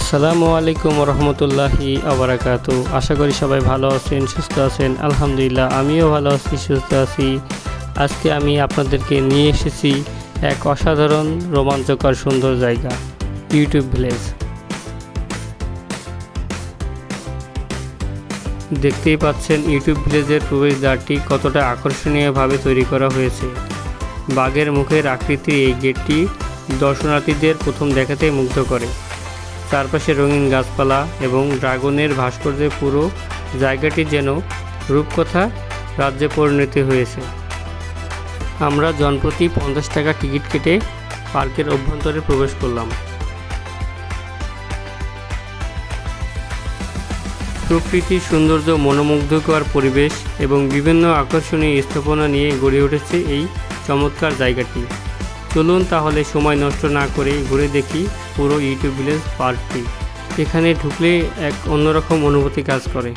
আসসালামু আলাইকুম রহমতুল্লাহি আবরাকাতু। আশা করি সবাই ভালো আছেন, সুস্থ আছেন। আলহামদুলিল্লাহ, আমিও ভালো আছি, সুস্থ আছি। আজকে আমি আপনাদেরকে নিয়ে এসেছি এক অসাধারণ রোমাঞ্চকর সুন্দর জায়গা, ইউটিউব ভিলেজ। দেখতেই পাচ্ছেন ইউটিউব ভিলেজের প্রবেশদ্বারটি কতটা আকর্ষণীয়ভাবে তৈরি করা হয়েছে। বাঘের মুখের আকৃতির এই গেটটি দর্শনার্থীদের প্রথম দেখাতেই মুগ্ধ করে। চারপাশে রঙিন গাছপালা এবং ড্রাগনের ভাস্কর্যে পুরো জায়গাটি যেন রূপকথা রাজ্যে পরিণত হয়েছে। আমরা জনপ্রতি 50 টাকা টিকিট কেটে পার্কের অভ্যন্তরে প্রবেশ করলাম। প্রকৃতির সৌন্দর্য, মনোমুগ্ধকর পরিবেশ এবং বিভিন্ন আকর্ষণীয় স্থাপনা নিয়ে গড়ে উঠেছে এই চমৎকার জায়গাটি। চলুন তাহলে সময় নষ্ট না করে ঘুরে দেখি পুরো ইউটিউব ভিলেজ পার্কটি। এখানে ঢুকলে এক অন্যরকম অনুভূতি কাজ করে।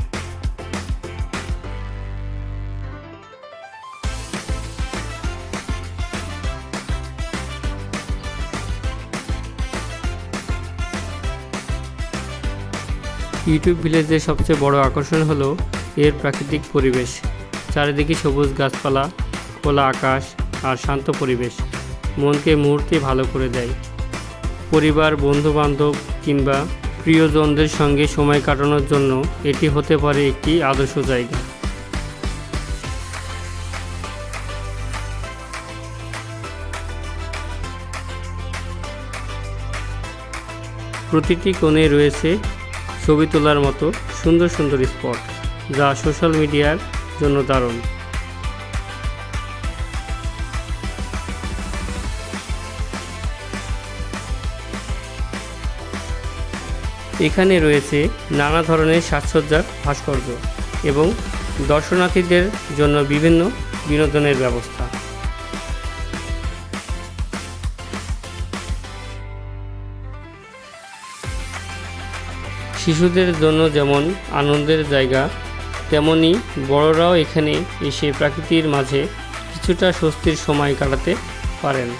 ইউটিউব ভিলেজের সবচেয়ে বড় আকর্ষণ হলো এর প্রাকৃতিক পরিবেশ। চারিদিকে সবুজ গাছপালা, খোলা আকাশ আর শান্ত পরিবেশ মনকে মুহূর্তে ভালো করে দেয়। পরিবার, বন্ধুবান্ধব কিংবা প্রিয়জনদের সঙ্গে সময় কাটানোর জন্য এটি হতে পারে একটি আদর্শ জায়গা। প্রতিটি কোণে রয়েছে ছবি তোলার মতো সুন্দর সুন্দর স্পট, যা সোশ্যাল মিডিয়ার জন্য দারুণ। এখানে রয়েছে নানা ধরনের সাজসজ্জার ভাস্কর্য এবং দর্শনার্থীদের জন্য বিভিন্ন বিনোদনের ব্যবস্থা। শিশুদের জন্য যেমন আনন্দের জায়গা, তেমনি বড়রাও এখানে এসে প্রকৃতির মাঝে কিছুটা স্বস্তির সময় কাটাতে পারেন।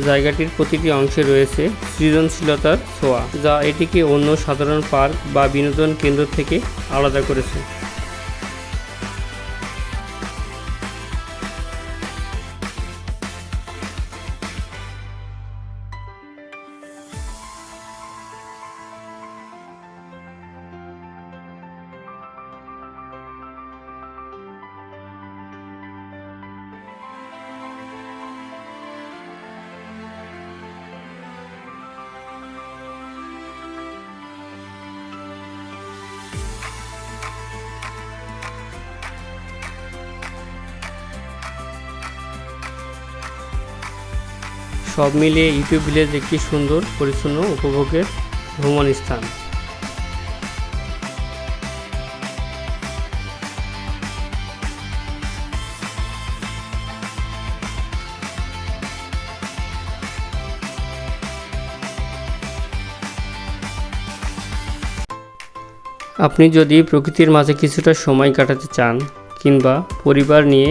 জায়গাটির প্রতিটি অংশে রয়েছে সৃজনশীলতার ছোঁয়া, যা এটিকে অন্য সাধারণ পার্ক বা বিনোদন কেন্দ্র থেকে আলাদা করেছে। সব মিলিয়ে ইউটিউব ভিলেজ একটি সুন্দর, পরিচ্ছন্ন, উপভোগের ভ্রমণ স্থান। আপনি যদি প্রকৃতির মাঝে কিছুটা সময় কাটাতে চান কিংবা পরিবার নিয়ে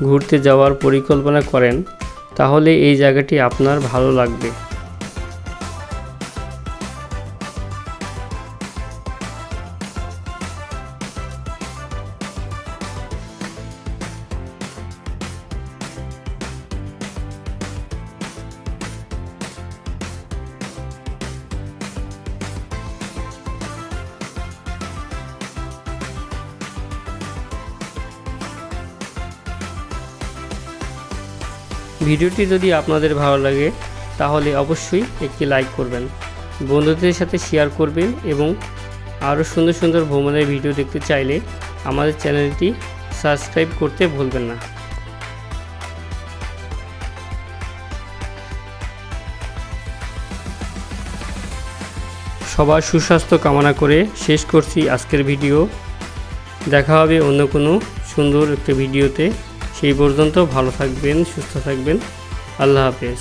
ঘুরতে যাওয়ার পরিকল্পনা করেন, তাহলে এই জায়গাটি আপনার ভালো লাগবে। ভিডিওটি যদি আপনাদের ভালো লাগে তাহলে অবশ্যই একটি লাইক করবেন, বন্ধুদের সাথে শেয়ার করবেন এবং আরও সুন্দর সুন্দর ভ্রমণের ভিডিও দেখতে চাইলে আমাদের চ্যানেলটি সাবস্ক্রাইব করতে ভুলবেন না। সবার সুস্বাস্থ্য কামনা করে শেষ করছি আজকের ভিডিও। দেখা হবে অন্য কোনো সুন্দর একটা ভিডিওতে। সেই পর্যন্ত ভালো থাকবেন, সুস্থ থাকবেন। আল্লাহ হাফেজ।